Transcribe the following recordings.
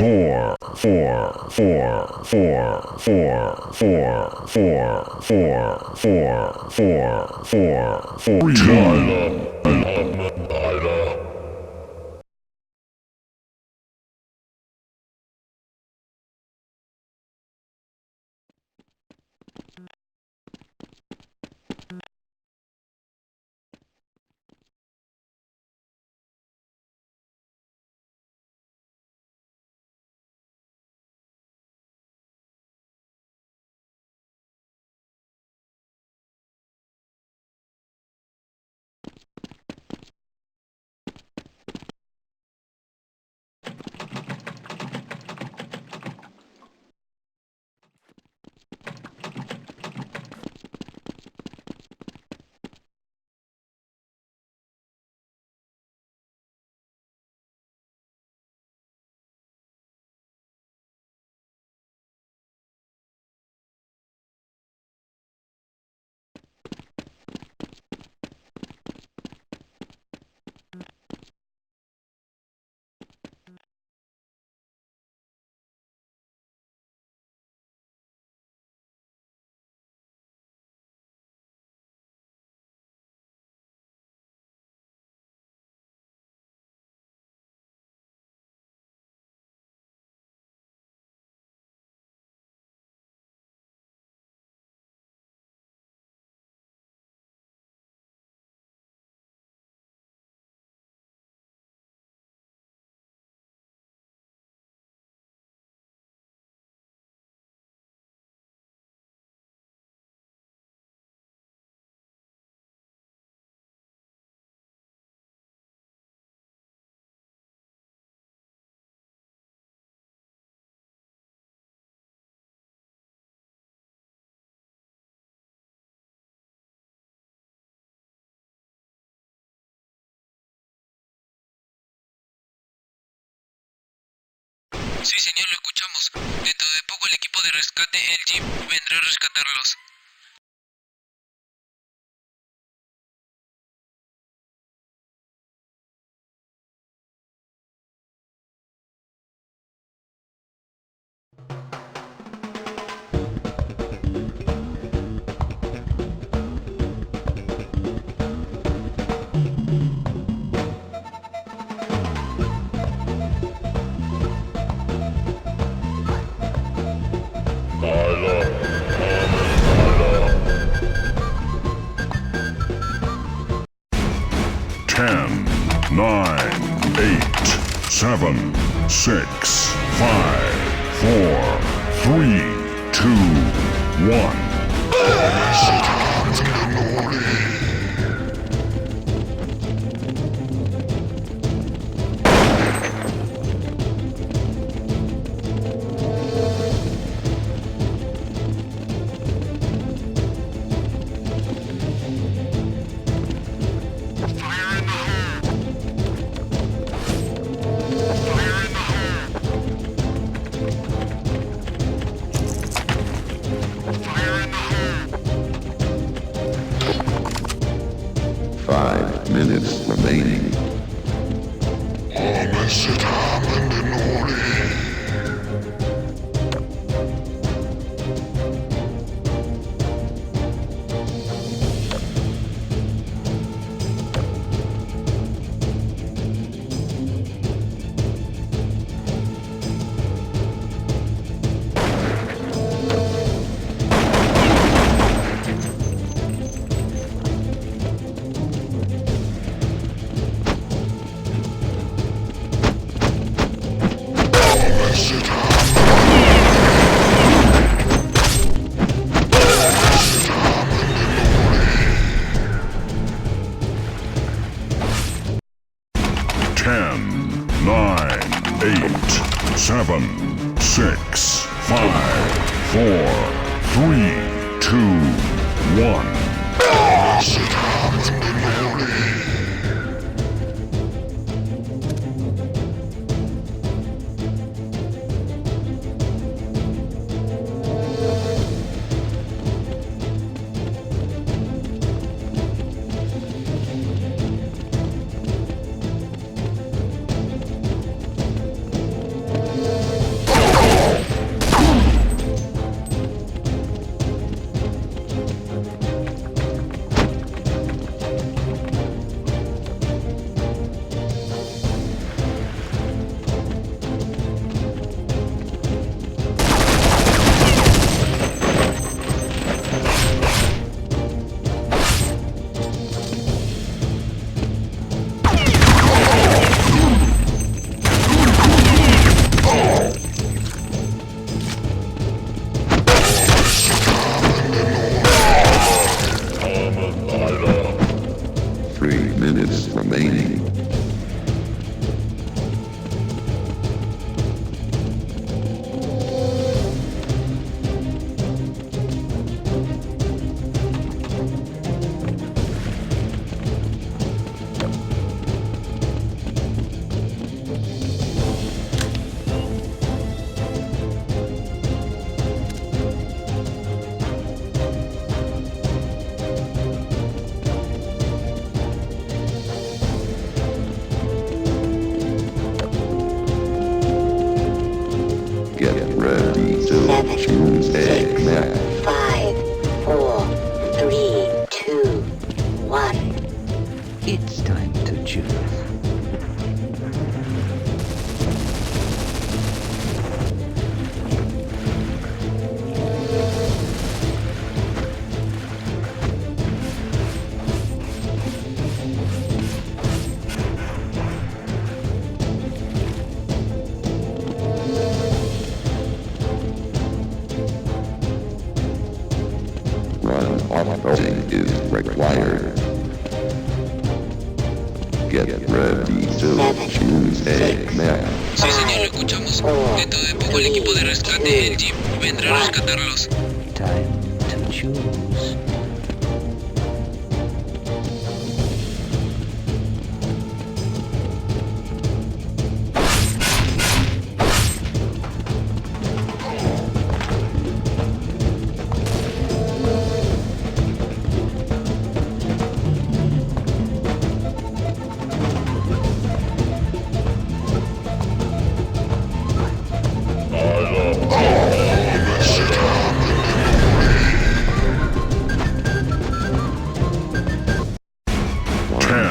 four, four, four, four, four, four, four, four, four, four, four, four, two. Sí, señor, lo escuchamos. Dentro de poco el equipo de rescate, el Jeep, vendrá a rescatarlos. Ten, nine, eight, seven, six, five, four, three, two, one. Minutes remaining. Ten, nine, eight, seven, six, five, four, three, two, one. 3 minutes remaining. Get ready to choose a map. 5, 4, 3, 2, 1. It's time to choose. Run off-roading is required. Get ready to choose a map. Sí, señor, lo escuchamos. Dentro de poco el equipo de rescate, el Jeep, vendrá a rescatarlos. Time to choose.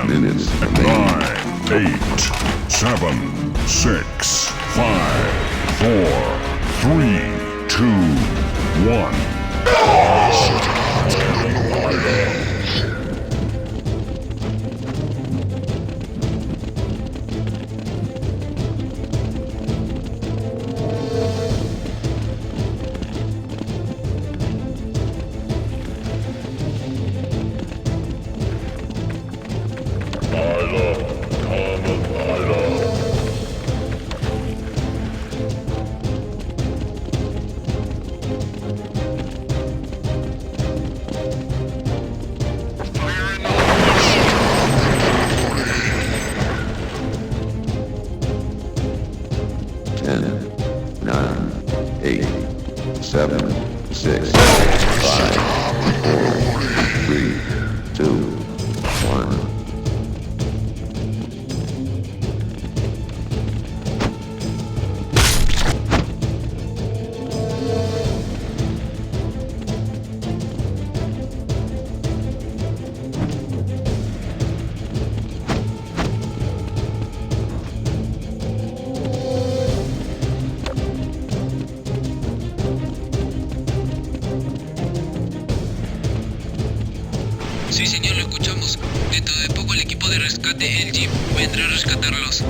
Minutes remaining. 9, 8, 7, 6, 5, 4, 3, 2, 1. Ten, 9, 8, 7, 6, 5, 4, 3, 2, 1. Sí, señor, lo escuchamos. Dentro de poco el equipo de rescate, el Jeep, vendrá a rescatarlos.